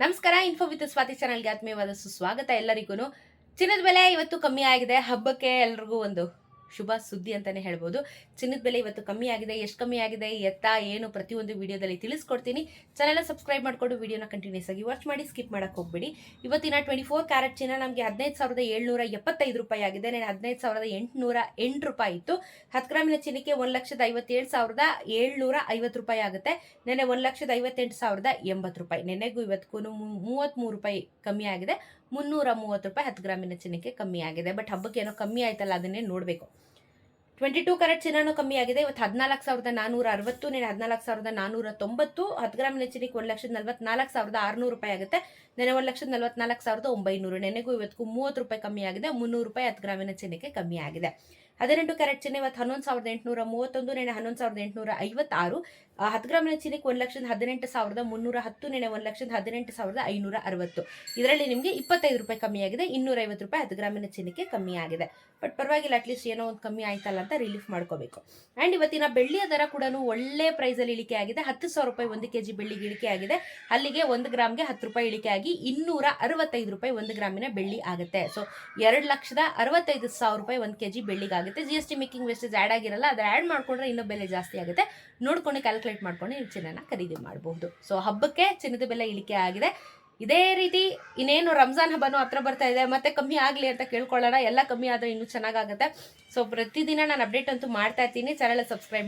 ನಮಸ್ಕಾರ. Info with Swati ಚಾನಲ್ಗೆ ಆತ್ಮೀಯವಾದ ಸುಸ್ವಾಗತ ಎಲ್ಲರಿಗೂ. ಚಿನ್ನದ ಬೆಲೆ ಇವತ್ತು ಕಮ್ಮಿ ಆಗಿದೆ. ಹಬ್ಬಕ್ಕೆ ಎಲ್ರಿಗೂ ಒಂದು ಶುಭ ಸುದ್ದಿ ಅಂತಾನೆ ಹೇಳ್ಬೋದು. ಚಿನ್ನದ ಬೆಲೆ ಇವತ್ತು ಕಮ್ಮಿ ಆಗಿದೆ. ಎಷ್ಟು ಕಮ್ಮಿ ಆಗಿದೆ, ಎತ್ತ ಏನು ಪ್ರತಿಯೊಂದು ವಿಡಿಯೋದಲ್ಲಿ ತಿಳಿಸ್ಕೊಡ್ತೀನಿ. ಚಾನೆಲ್ ಸಬ್ಸ್ಕ್ರೈಬ್ ಮಾಡಿಕೊಂಡು ವಿಡಿಯೋನ ಕಂಟಿನ್ಯೂಸ್ ಆಗಿ ವಾಚ್ ಮಾಡಿ, ಸ್ಕಿಪ್ ಮಾಡಕ್ಕೆ ಹೋಗ್ಬೇಡಿ. ಇವತ್ತಿನ 24 ಕ್ಯಾರೆಟ್ ಚಿನ್ನ ನಮಗೆ 15,775 ರೂಪಾಯಿ ಆಗಿದೆ. 15,808 ರೂಪಾಯಿ ಇತ್ತು. 10 ಗ್ರಾಮಿನ ಚಿನ್ನಕ್ಕೆ 1,57,750 ರೂಪಾಯಿ ಆಗುತ್ತೆ. ನೆನ್ನೆ 1,58,080 ರೂಪಾಯಿ. ನೆನ್ನೆಗೂ ಇವತ್ತಿಗೂ 33 ರೂಪಾಯಿ ಕಮ್ಮಿ ಆಗಿದೆ. 330 ರೂಪಾಯಿ 10 ಗ್ರಾಮಿನ ಚಿನ್ನಕ್ಕೆ ಕಮ್ಮಿ ಆಗಿದೆ. ಬಟ್ ಹಬ್ಬಕ್ಕೆ ಏನೋ ಕಮ್ಮಿ ಆಯ್ತಲ್ಲ, ಅದನ್ನೇ ನೋಡಬೇಕು. 22 ಕ್ಯಾರೆಟ್ ಚಿನ್ನನೂ ಕಮ್ಮಿ ಆಗಿದೆ. ಇವತ್ತು 14,460, ನೆನೆ 14,490. 10 ಗ್ರಾಮಿನ ಚಿನ್ನಕ್ಕೆ 1,44,600 ರೂಪಾಯಿ ಆಗುತ್ತೆ. ನೆನೆ 1,44,900. ನೆನೆಗೂ ಇವತ್ತಿಗೂ 30 ರೂಪಾಯಿ ಕಮ್ಮಿ ಆಗಿದೆ. 300 ರೂಪಾಯಿ 10 ಗ್ರಾಮಿನ ಚಿನ್ನಕ್ಕೆ ಕಮ್ಮಿ ಆಗಿದೆ. 18 ಕ್ಯಾರೆಟ್ ಚಿನ್ನ ಇವತ್ತು 11,831, ನೆನೆ 11,856. 10 ಗ್ರಾಮಿನ ಚಿನ್ನಕ್ಕೆ 1,18,310, ನೆನೆ 1,18,560. ಇದರಲ್ಲಿ ನಿಮಗೆ 25 ರೂಪಾಯಿ ಕಮ್ಮಿ ಆಗಿದೆ. 250 ರೂಪಾಯಿ 10 ಗ್ರಾಮಿನ ಚಿನ್ನಕ್ಕೆ ಕಮ್ಮಿ ಆಗಿದೆ. ಬಟ್ ಪರವಾಗಿಲ್ಲ, ಅಟ್ಲೀಸ್ಟ್ ಏನೋ ಒಂದು ಕಮ್ಮಿ ಆಯ್ತಲ್ಲ ಅಂತ ರಿಲೀಫ್ ಮಾಡ್ಕೋಬೇಕು. ಆ್ಯಂಡ್ ಇವತ್ತಿನ ಬೆಳ್ಳಿಯ ದರ ಕೂಡ ಒಳ್ಳೆ ಪ್ರೈಸಲ್ಲಿ ಇಳಿಕೆ ಆಗಿದೆ. 10,000 ರೂಪಾಯಿ 1 kg ಬೆಳ್ಳಿಗೆ ಇಳಿಕೆ ಆಗಿದೆ. ಅಲ್ಲಿಗೆ 1 ಗ್ರಾಮ್ಗೆ 10 ರೂಪಾಯಿ ಇಳಿಕೆ ಆಗಿ 265 ರೂಪಾಯಿ 1 ಗ್ರಾಮಿನ ಬೆಳ್ಳಿ ಆಗುತ್ತೆ. ಸೊ 2,65,000 ರೂಪಾಯಿ 1 kg ಬೆಳ್ಳಿಗಾಗುತ್ತೆ. GST making wastage add ಆಗಿರಲ್ಲ. ಅದು ಆ್ಯಡ್ ಮಾಡ್ಕೊಂಡ್ರೆ ಇನ್ನೂ ಬೆಲೆ ಜಾಸ್ತಿ ಆಗುತ್ತೆ. ನೋಡ್ಕೊಂಡು ಕ್ಯಾಲ್ಕುಲೇಟ್ ಮಾಡ್ಕೊಂಡು ನೀವು ಚಿನ್ನನ ಖರೀದಿ ಮಾಡಬಹುದು. ಸೊ ಹಬ್ಬಕ್ಕೆ ಚಿನ್ನದ ಬೆಲೆ ಇಳಿಕೆ ಆಗಿದೆ. ಇದೇ ರೀತಿ ಇನ್ನೇನು ರಂಜಾನ್ ಹಬ್ಬನೂ ಹತ್ರ ಬರ್ತಾ ಇದೆ. ಮತ್ತೆ ಕಮ್ಮಿ ಆಗಲಿ ಅಂತ ಕೇಳ್ಕೊಳ್ಳೋಣ. ಎಲ್ಲ ಕಮ್ಮಿ ಆದರೆ ಇನ್ನೂ ಚೆನ್ನಾಗಾಗುತ್ತೆ. ಸೊ ಪ್ರತಿದಿನ ನಾನು ಅಪ್ಡೇಟ್ ಅಂತೂ ಮಾಡ್ತಾ ಇರ್ತೀನಿ. ಚಾನಲ್ ಸಬ್ಸ್ಕ್ರೈಬ್ ಮಾಡಿ.